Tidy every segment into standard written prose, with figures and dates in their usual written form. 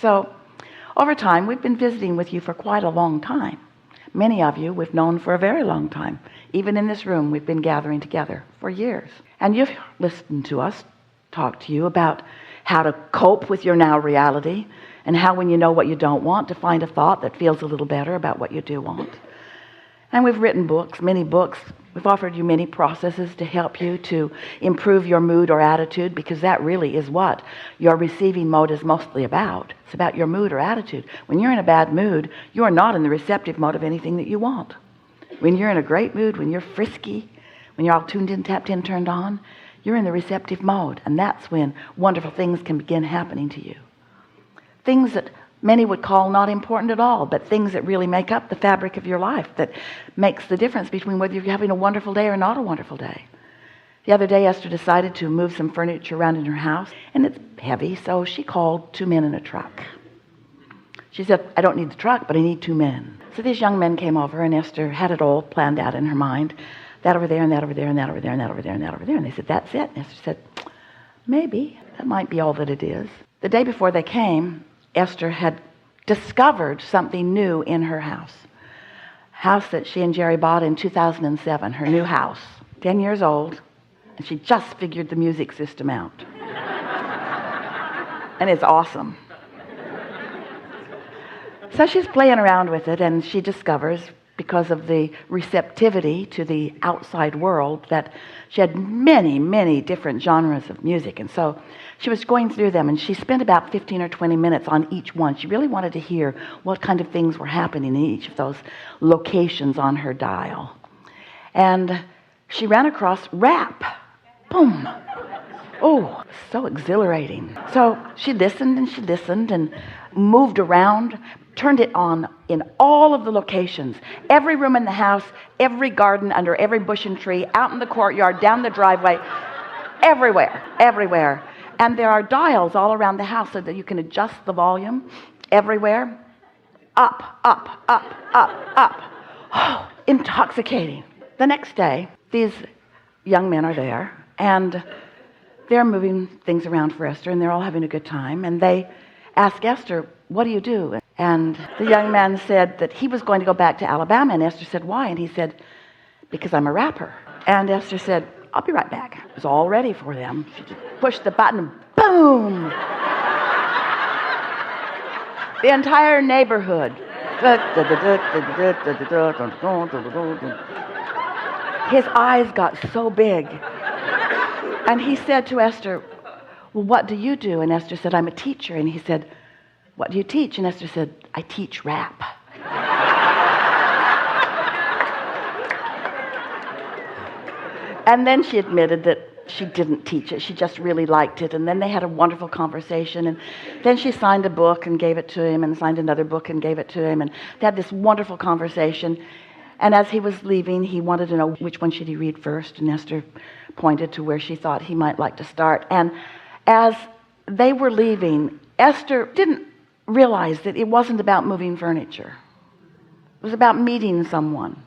So over time, we've been visiting with you for quite a long time. Many of you we've known for a very long time. Even in this room, we've been gathering together for years. And you've listened to us talk to you about how to cope with your now reality, and how, when you know what you don't want, to find a thought that feels a little better about what you do want. And we've written books, many books. We've offered you many processes to help you to improve your mood or attitude, because that really is what your receiving mode is mostly about. It's about your mood or attitude. When you're in a bad mood, you are not in the receptive mode of anything that you want. When you're in a great mood, when you're frisky, when you're all tuned in, tapped in, turned on, you're in the receptive mode. And that's when wonderful things can begin happening to you. Things that many would call not important at all, but things that really make up the fabric of your life, that makes the difference between whether you're having a wonderful day or not a wonderful day. The other day, Esther decided to move some furniture around in her house, and it's heavy, so she called 2 men in a truck. She said, I don't need the truck, but I need 2 men. So these young men came over, and Esther had it all planned out in her mind. That over there, and that over there, and that over there, and that over there, and that over there. And they said, that's it. And Esther said, maybe. That might be all that it is. The day before they came, Esther had discovered something new in her house. House that she and Jerry bought in 2007, her new house. 10 years old, and she just figured the music system out. And it's awesome. So she's playing around with it, and she discovers, because of the receptivity to the outside world, that she had many, many different genres of music. And so she was going through them, and she spent about 15 or 20 minutes on each one. She really wanted to hear what kind of things were happening in each of those locations on her dial. And she ran across rap. Boom. Oh, so exhilarating. So she listened and moved around, turned it on in all of the locations, every room in the house, every garden, under every bush and tree, out in the courtyard, down the driveway, everywhere. And there are dials all around the house so that you can adjust the volume everywhere. Up. Oh, intoxicating. The next day, these young men are there, and they're moving things around for Esther, and they're all having a good time. And they ask Esther, what do you do? And the young man said that he was going to go back to Alabama. And Esther said, why? And he said, because I'm a rapper. And Esther said, I'll be right back. It was all ready for them. She just pushed the button, boom! The entire neighborhood. His eyes got so big. And he said to Esther, well, what do you do? And Esther said, I'm a teacher. And he said, what do you teach? And Esther said, I teach rap. And then she admitted that she didn't teach it. She just really liked it. And then they had a wonderful conversation. And then she signed a book and gave it to him, and signed another book and gave it to him. And they had this wonderful conversation. And as he was leaving, he wanted to know which one should he read first. And Esther pointed to where she thought he might like to start. And as they were leaving, Esther didn't realize that it wasn't about moving furniture. It was about meeting someone.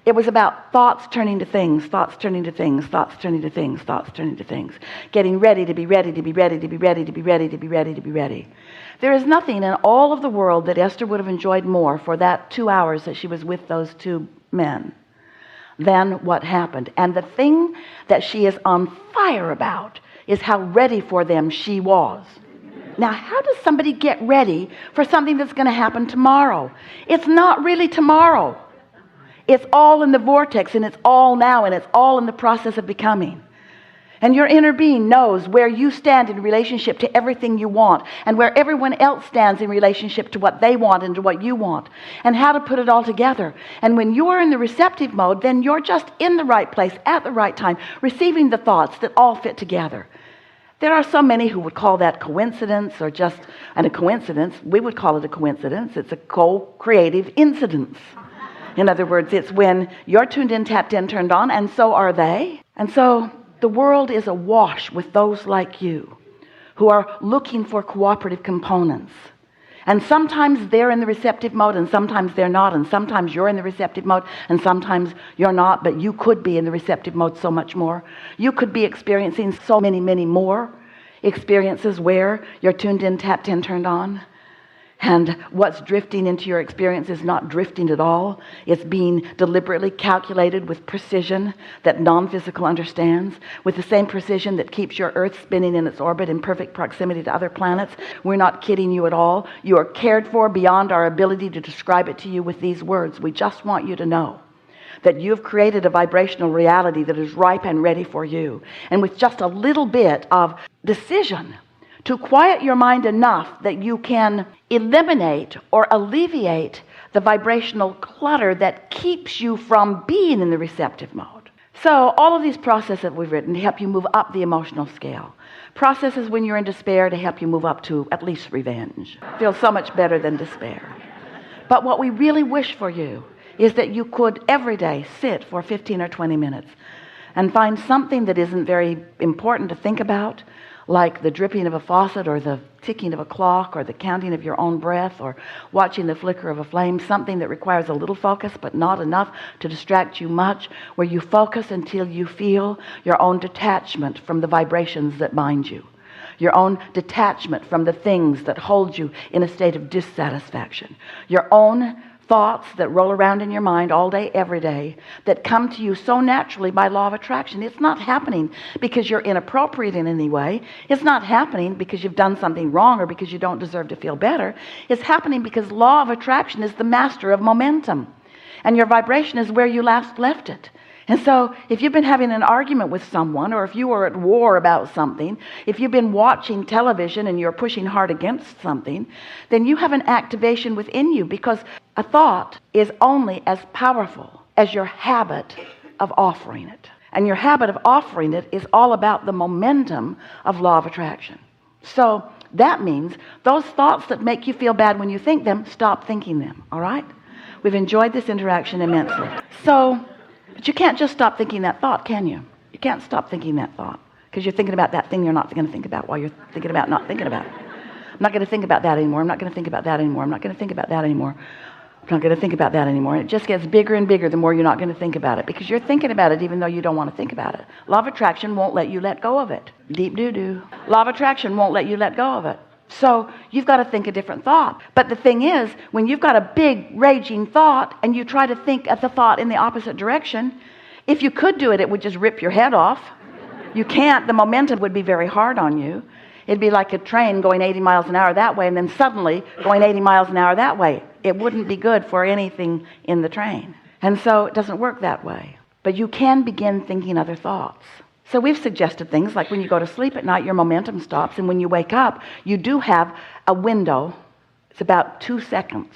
It was about thoughts turning to things, thoughts turning to things, thoughts turning to things, thoughts turning to things. Getting ready to be ready, to be ready, to be ready, to be ready, to be ready, to be ready. There is nothing in all of the world that Esther would have enjoyed more for that 2 hours that she was with those 2 men than what happened. And the thing that she is on fire about is how ready for them she was. Now, how does somebody get ready for something that's going to happen tomorrow? It's not really tomorrow. It's all in the vortex, and it's all now, and it's all in the process of becoming. And your inner being knows where you stand in relationship to everything you want, and where everyone else stands in relationship to what they want and to what you want, and how to put it all together. And when you're in the receptive mode, then you're just in the right place at the right time, receiving the thoughts that all fit together. There are so many who would call that coincidence, or just a coincidence. We would call it a coincidence. It's a co-creative incidence. In other words, it's when you're tuned in, tapped in, turned on, and so are they. And so the world is awash with those like you who are looking for cooperative components. And sometimes they're in the receptive mode, and sometimes they're not, and sometimes you're in the receptive mode, and sometimes you're not, but you could be in the receptive mode so much more. You could be experiencing so many, many more experiences where you're tuned in, tapped in, turned on, and what's drifting into your experience is not drifting at all. It's being deliberately calculated with precision that non-physical understands, with the same precision that keeps your Earth spinning in its orbit in perfect proximity to other planets. We're not kidding you at all. You are cared for beyond our ability to describe it to you with these words. We just want you to know that you've created a vibrational reality that is ripe and ready for you. And with just a little bit of decision to quiet your mind enough that you can eliminate or alleviate the vibrational clutter that keeps you from being in the receptive mode. So all of these processes that we've written to help you move up the emotional scale. Processes when you're in despair to help you move up to at least revenge. Feels so much better than despair. But what we really wish for you is that you could every day sit for 15 or 20 minutes and find something that isn't very important to think about, like the dripping of a faucet or the ticking of a clock or the counting of your own breath or watching the flicker of a flame, something that requires a little focus but not enough to distract you much, where you focus until you feel your own detachment from the vibrations that bind you, your own detachment from the things that hold you in a state of dissatisfaction, your own thoughts that roll around in your mind all day, every day, that come to you so naturally by law of attraction. It's not happening because you're inappropriate in any way. It's not happening because you've done something wrong or because you don't deserve to feel better. It's happening because law of attraction is the master of momentum, and your vibration is where you last left it. And so if you've been having an argument with someone, or if you are at war about something, if you've been watching television and you're pushing hard against something, then you have an activation within you, because a thought is only as powerful as your habit of offering it. And your habit of offering it is all about the momentum of law of attraction. So that means those thoughts that make you feel bad when you think them, stop thinking them, all right? We've enjoyed this interaction immensely. But you can't just stop thinking that thought, can you? You can't stop thinking that thought because you're thinking about that thing you're not going to think about while you're thinking about not thinking about it. I'm not going to think about that anymore. I'm not going to think about that anymore. I'm not going to think about that anymore. I'm not going to think about that anymore. And it just gets bigger and bigger the more you're not going to think about it, because you're thinking about it even though you don't want to think about it. Law of attraction won't let you let go of it. Deep doo-doo. Law of attraction won't let you let go of it. So you've got to think a different thought. But the thing is, when you've got a big raging thought and you try to think of the thought in the opposite direction, if you could do it, it would just rip your head off. You can't. The momentum would be very hard on you. It'd be like a train going 80 miles an hour that way and then suddenly going 80 miles an hour that way. It wouldn't be good for anything in the train. And so it doesn't work that way. But you can begin thinking other thoughts. So we've suggested things like when you go to sleep at night, your momentum stops, and when you wake up, you do have a window. It's about 2 seconds.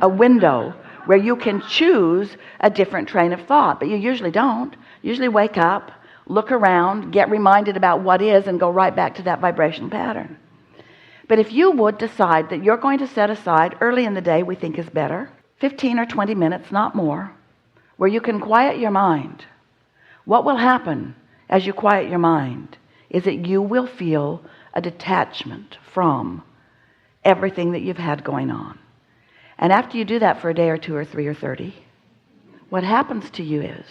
A window where you can choose a different train of thought, but you usually don't. You usually wake up, look around, get reminded about what is, and go right back to that vibration pattern. But if you would decide that you're going to set aside early in the day, we think is better, 15 or 20 minutes, not more, where you can quiet your mind, what will happen as you quiet your mind is that you will feel a detachment from everything that you've had going on. And after you do that for a day or 2 or 3 or 30, what happens to you is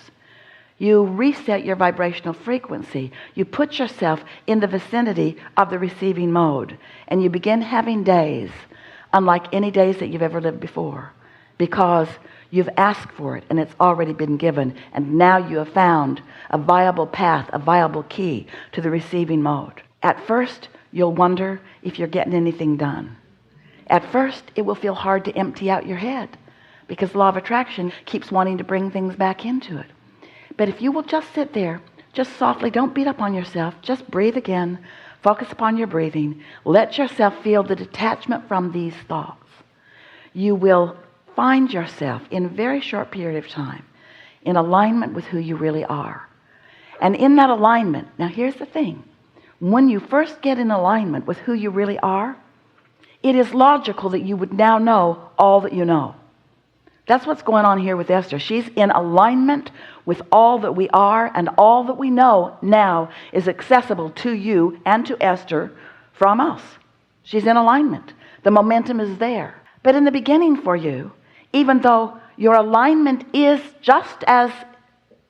you reset your vibrational frequency. You put yourself in the vicinity of the receiving mode, and you begin having days unlike any days that you've ever lived before, because you've asked for it and it's already been given, and now you have found a viable path, a viable key to the receiving mode. At first, you'll wonder if you're getting anything done. At first, it will feel hard to empty out your head because law of attraction keeps wanting to bring things back into it. But if you will just sit there, just softly, don't beat up on yourself, just breathe again, focus upon your breathing, let yourself feel the detachment from these thoughts, you will find yourself in a very short period of time in alignment with who you really are. And in that alignment, now here's the thing, when you first get in alignment with who you really are, it is logical that you would now know all that you know. That's what's going on here with Esther. She's in alignment with all that we are, and all that we know now is accessible to you and to Esther from us. She's in alignment. The momentum is there. But in the beginning for you, even though your alignment is just as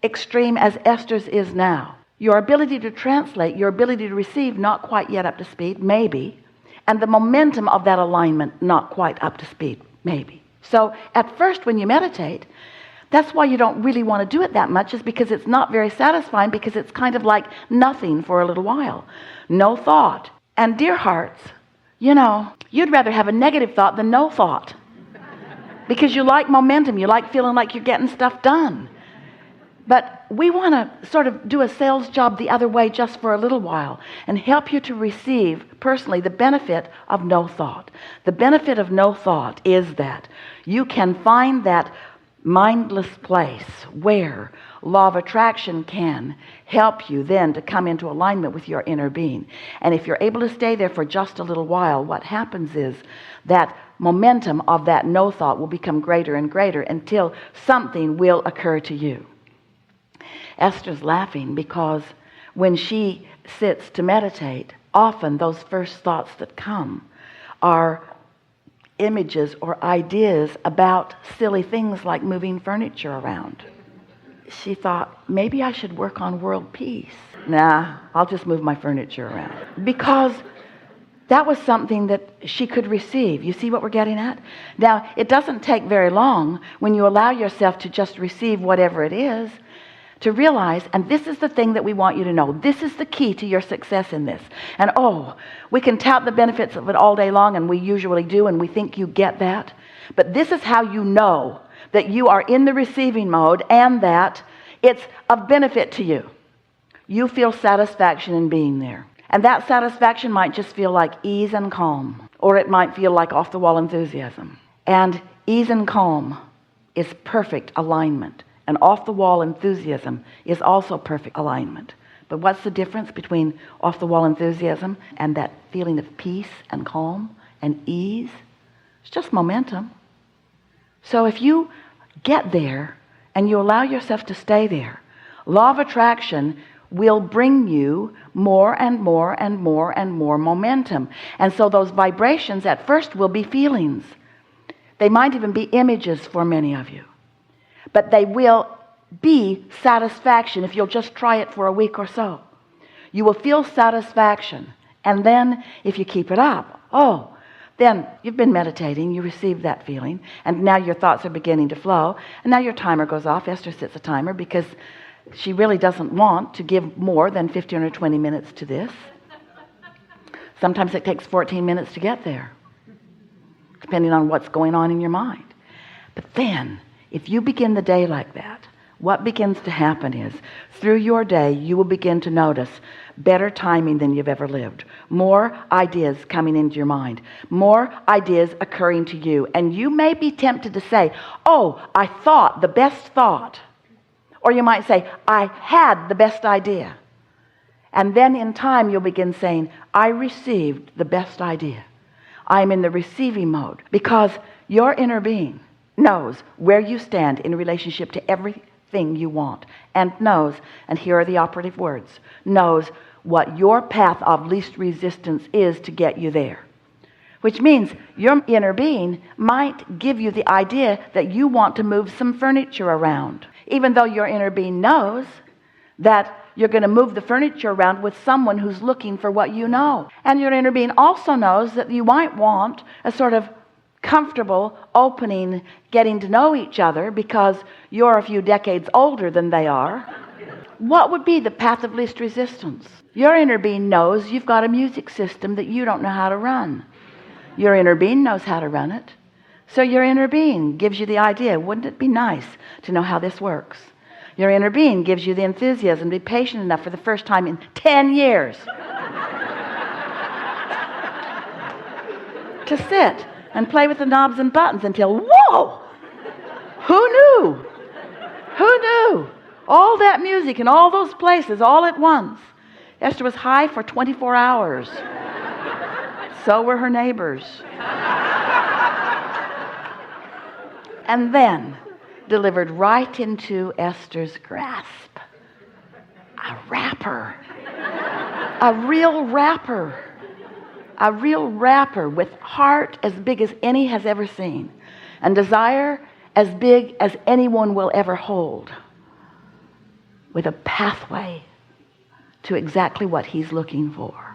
extreme as Esther's is now, your ability to translate, your ability to receive, not quite yet up to speed, maybe, and the momentum of that alignment, not quite up to speed, maybe. So at first when you meditate, that's why you don't really want to do it that much, is because it's not very satisfying, because it's kind of like nothing for a little while. No thought. And dear hearts, you'd rather have a negative thought than no thought. Because you like momentum, you like feeling like you're getting stuff done. But we want to sort of do a sales job the other way just for a little while and help you to receive personally the benefit of no thought. The benefit of no thought is that you can find that mindless place where law of attraction can help you then to come into alignment with your inner being. And if you're able to stay there for just a little while, what happens is that momentum of that no thought will become greater and greater until something will occur to you. Esther's laughing because when she sits to meditate, often those first thoughts that come are images or ideas about silly things like moving furniture around. She thought, maybe I should work on world peace. Nah, I'll just move my furniture around. Because that was something that she could receive. You see what we're getting at? Now, it doesn't take very long when you allow yourself to just receive whatever it is, to realize, and this is the thing that we want you to know, this is the key to your success in this. And we can tout the benefits of it all day long, and we usually do, and we think you get that. But this is how you know that you are in the receiving mode and that it's of benefit to you. You feel satisfaction in being there. And that satisfaction might just feel like ease and calm, or it might feel like off-the-wall enthusiasm. And ease and calm is perfect alignment. And off-the-wall enthusiasm is also perfect alignment. But what's the difference between off-the-wall enthusiasm and that feeling of peace and calm and ease? It's just momentum. So if you get there and you allow yourself to stay there, law of attraction will bring you more and more and more and more momentum. And so those vibrations at first will be feelings. They might even be images for many of you. But they will be satisfaction if you'll just try it for a week or so. You will feel satisfaction. And then if you keep it up, then you've been meditating, you receive that feeling, and now your thoughts are beginning to flow, and now your timer goes off. Esther sets a timer because she really doesn't want to give more than 15 or 20 minutes to this. Sometimes it takes 14 minutes to get there, depending on what's going on in your mind. But then, if you begin the day like that, what begins to happen is, through your day, you will begin to notice better timing than you've ever lived. More ideas coming into your mind. More ideas occurring to you. And you may be tempted to say, I thought the best thought. Or you might say, I had the best idea. And then in time, you'll begin saying, I received the best idea. I'm in the receiving mode. Because your inner being knows where you stand in relationship to everything you want, and knows, and here are the operative words, knows what your path of least resistance is to get you there. Which means your inner being might give you the idea that you want to move some furniture around, even though your inner being knows that you're going to move the furniture around with someone who's looking for what you know. And your inner being also knows that you might want a sort of comfortable opening, getting to know each other because you're a few decades older than they are. What would be the path of least resistance? Your inner being knows you've got a music system that you don't know how to run. Your inner being knows how to run it. So your inner being gives you the idea, wouldn't it be nice to know how this works? Your inner being gives you the enthusiasm to be patient enough for the first time in 10 years to sit and play with the knobs and buttons until, whoa! Who knew? Who knew? All that music in all those places all at once. Esther was high for 24 hours. So were her neighbors. And then, delivered right into Esther's grasp, a rapper. A real rapper. A real rapper with heart as big as any has ever seen, and desire as big as anyone will ever hold, with a pathway to exactly what he's looking for.